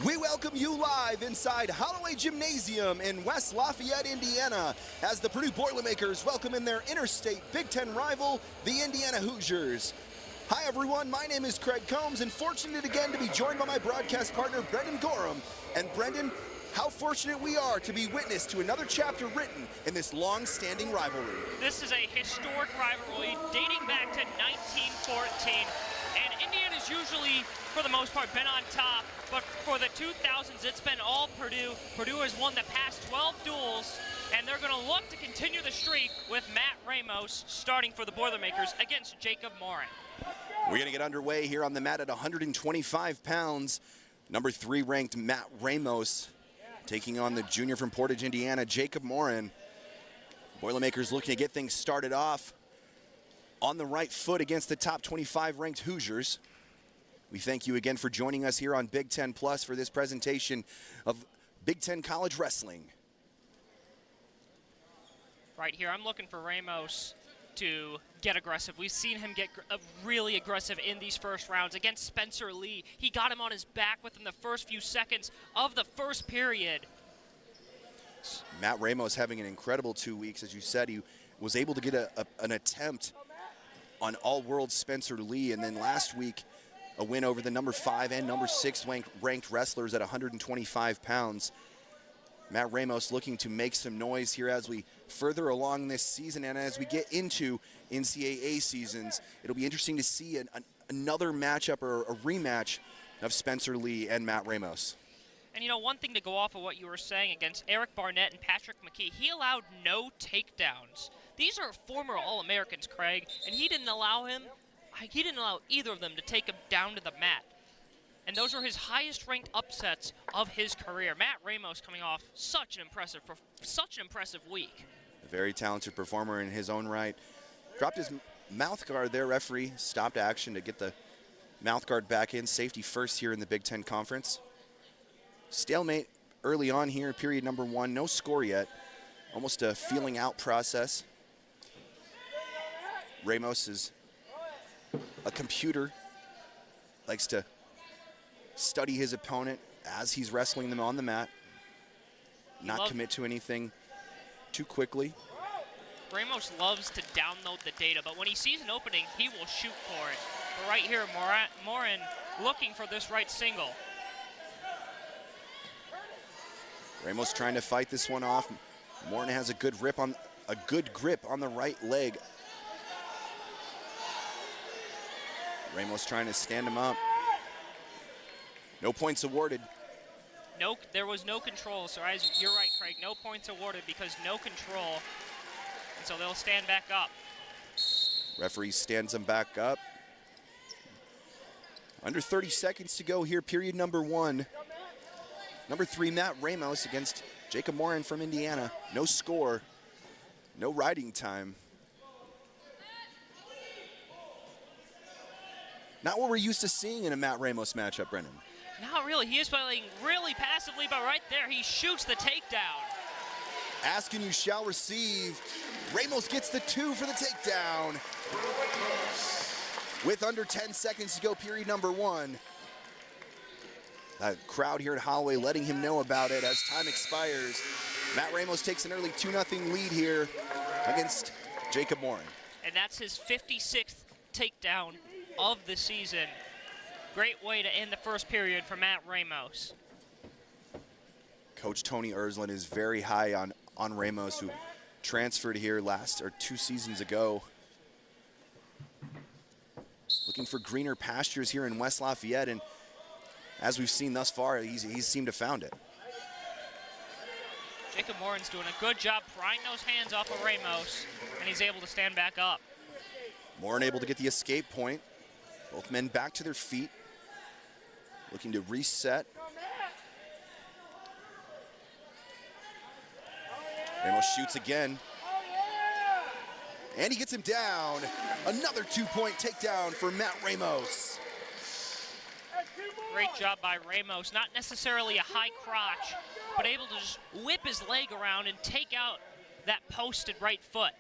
We welcome you live inside Holloway Gymnasium in West Lafayette, Indiana, as the Purdue Boilermakers welcome in their interstate Big Ten rival, the Indiana Hoosiers. Hi everyone, my name is Craig Combs, and fortunate again to be joined by my broadcast partner, Brendon Gorham. And Brendon, how fortunate we are to be witness to another chapter written in this long-standing rivalry. This is a historic rivalry dating back to 1914, and Indiana's usually, for the most part, been on top, but for the 2000s, it's been all Purdue. Purdue has won the past 12 duels, and they're going to look to continue the streak with Matt Ramos starting for the Boilermakers against Jacob Moran. We're going to get underway here on the mat at 125 pounds. Number 3 ranked Matt Ramos taking on the junior from Portage, Indiana, Jacob Moran. Boilermakers looking to get things started off on the right foot against the top 25 ranked Hoosiers. We thank you again for joining us here on Big Ten Plus for this presentation of Big Ten College Wrestling. Right here, I'm looking for Ramos to get aggressive. We've seen him get really aggressive in these first rounds against Spencer Lee. He got him on his back within the first few seconds of the first period. Matt Ramos having an incredible 2 weeks. As you said, he was able to get an attempt on all-world Spencer Lee, and then last week a win over the number 5 and number 6 ranked wrestlers at 125 pounds. Matt Ramos looking to make some noise here as we further along this season and as we get into NCAA seasons. It'll be interesting to see another matchup or a rematch of Spencer Lee and Matt Ramos. And you know, one thing to go off of what you were saying against Eric Barnett and Patrick McKee, he allowed no takedowns. These are former All-Americans, Craig, and he didn't allow either of them to take him down to the mat. And those are his highest ranked upsets of his career. Matt Ramos coming off such an impressive week. A very talented performer in his own right. Dropped his mouth guard there. Referee stopped action to get the mouth guard back in. Safety first here in the Big Ten Conference. Stalemate early on here, period number 1. No score yet. Almost a feeling out process. Ramos is a computer. Likes to study his opponent as he's wrestling them on the mat. Not commit to anything too quickly. Ramos loves to download the data, but when he sees an opening, he will shoot for it. But right here, Moran looking for this right single. Ramos trying to fight this one off. Moran has a good grip on the right leg. Ramos trying to stand him up. No points awarded. No, there was no control. So as you're right, Craig, no points awarded because no control. And so they'll stand back up. Referee stands them back up. Under 30 seconds to go here, period number 1. Number 3, Matt Ramos against Jacob Moran from Indiana. No score, no riding time. Not what we're used to seeing in a Matt Ramos matchup, Brendan. Not really. He is playing really passively, but right there, he shoots the takedown. Ask and you shall receive. Ramos gets the 2 for the takedown. With under 10 seconds to go, period number 1. That crowd here at Holloway letting him know about it as time expires. Matt Ramos takes an early 2-0 lead here against Jacob Moran. And that's his 56th takedown of the season. Great way to end the first period for Matt Ramos. Coach Tony Ersland is very high on Ramos, who transferred here 2 seasons ago. Looking for greener pastures here in West Lafayette, and as we've seen thus far, he's seemed to found it. Jacob Moran's doing a good job prying those hands off of Ramos, and he's able to stand back up. Moran able to get the escape point. Both men back to their feet, looking to reset. Ramos shoots again. And he gets him down. Another 2-point takedown for Matt Ramos. Great job by Ramos. Not necessarily a high crotch, but able to just whip his leg around and take out that posted right foot.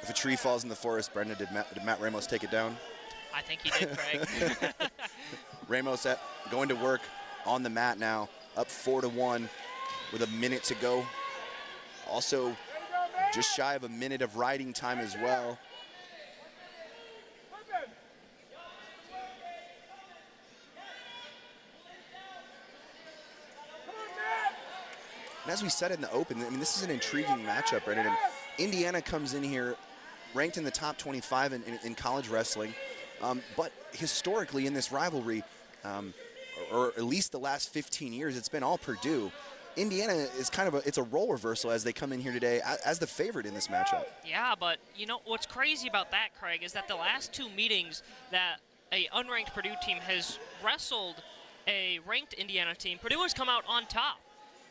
If a tree falls in the forest, Brendon, did Matt Ramos take it down? I think he did, Craig. Ramos going to work on the mat now, up 4-1 with a minute to go. Also, just shy of a minute of riding time as well. And as we said in the open, I mean, this is an intriguing matchup, right? And Indiana comes in here ranked in the top 25 in college wrestling. But historically in this rivalry, or at least the last 15 years, it's been all Purdue. Indiana is kind of it's a role reversal as they come in here today as the favorite in this matchup. Yeah, but you know what's crazy about that, Craig, is that the last two meetings that a unranked Purdue team has wrestled a ranked Indiana team, Purdue has come out on top.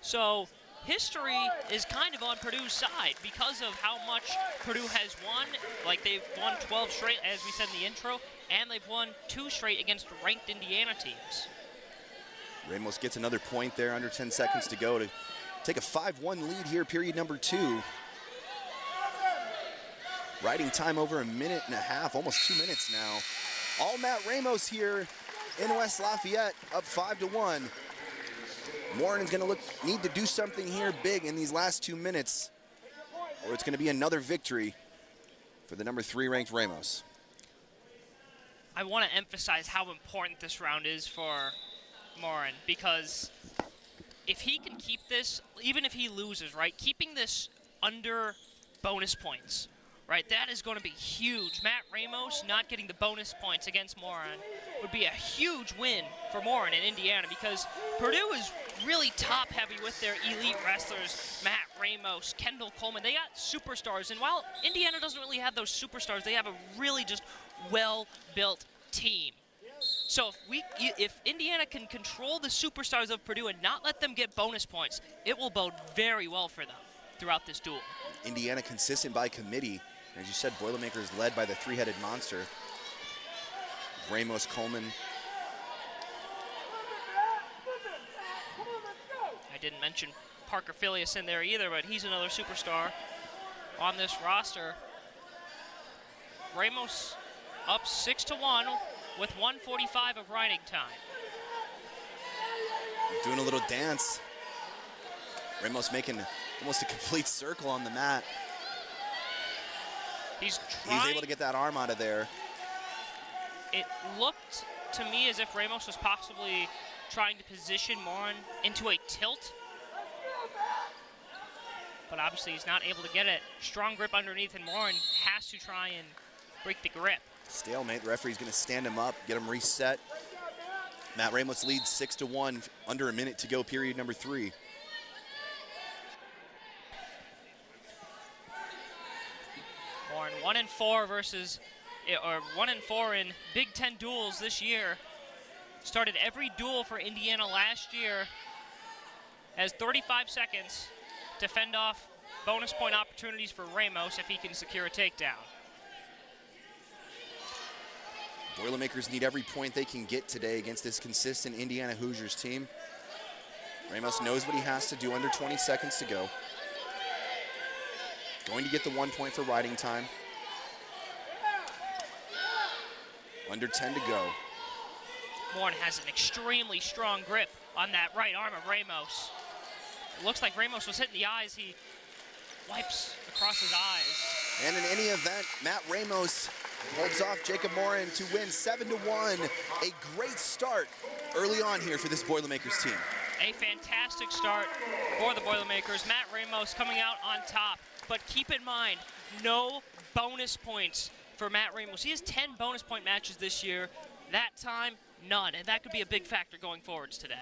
So history is kind of on Purdue's side because of how much Purdue has won. Like, they've won 12 straight, as we said in the intro, and they've won 2 straight against ranked Indiana teams. Ramos gets another point there, under 10 seconds to go to take a 5-1 lead here, period number 2. Riding time over a minute and a half, almost 2 minutes now. All Matt Ramos here in West Lafayette, up 5-1. Moran is going to need to do something here big in these last 2 minutes, or it's going to be another victory for the number 3 ranked Ramos. I want to emphasize how important this round is for Moran, because if he can keep this, even if he loses, right, keeping this under bonus points, right, that is going to be huge. Matt Ramos not getting the bonus points against Moran would be a huge win for Moran in Indiana, because Purdue is really top-heavy with their elite wrestlers, Matt Ramos, Kendall Coleman. They got superstars, and while Indiana doesn't really have those superstars, they have a really just well-built team. So if Indiana can control the superstars of Purdue and not let them get bonus points, it will bode very well for them throughout this duel. Indiana consistent by committee. As you said, Boilermakers led by the 3-headed monster. Ramos, Coleman. I didn't mention Parker Filius in there either, but he's another superstar on this roster. Ramos up 6-1 with 1:45 of riding time. Doing a little dance. Ramos making almost a complete circle on the mat. He's able to get that arm out of there. It looked to me as if Ramos was possibly trying to position Moran into a tilt, but obviously he's not able to get it. Strong grip underneath, and Moran has to try and break the grip. Stalemate. The referee's going to stand him up, get him reset. Matt Ramos leads 6-1, under a minute to go, period number 3. Moran 1-4 versus, or 1-4 in Big Ten duels this year. Started every duel for Indiana last year. Has 35 seconds to fend off bonus point opportunities for Ramos if he can secure a takedown. Boilermakers need every point they can get today against this consistent Indiana Hoosiers team. Ramos knows what he has to do, under 20 seconds to go. Going to get the 1 point for riding time. Under 10 to go. Moran has an extremely strong grip on that right arm of Ramos. It looks like Ramos was hitting the eyes. He wipes across his eyes. And in any event, Matt Ramos holds off Jacob Moran to win 7-1. A great start early on here for this Boilermakers team. A fantastic start for the Boilermakers. Matt Ramos coming out on top. But keep in mind, no bonus points for Matt Ramos. He has 10 bonus point matches this year. That time, none. And that could be a big factor going forwards today.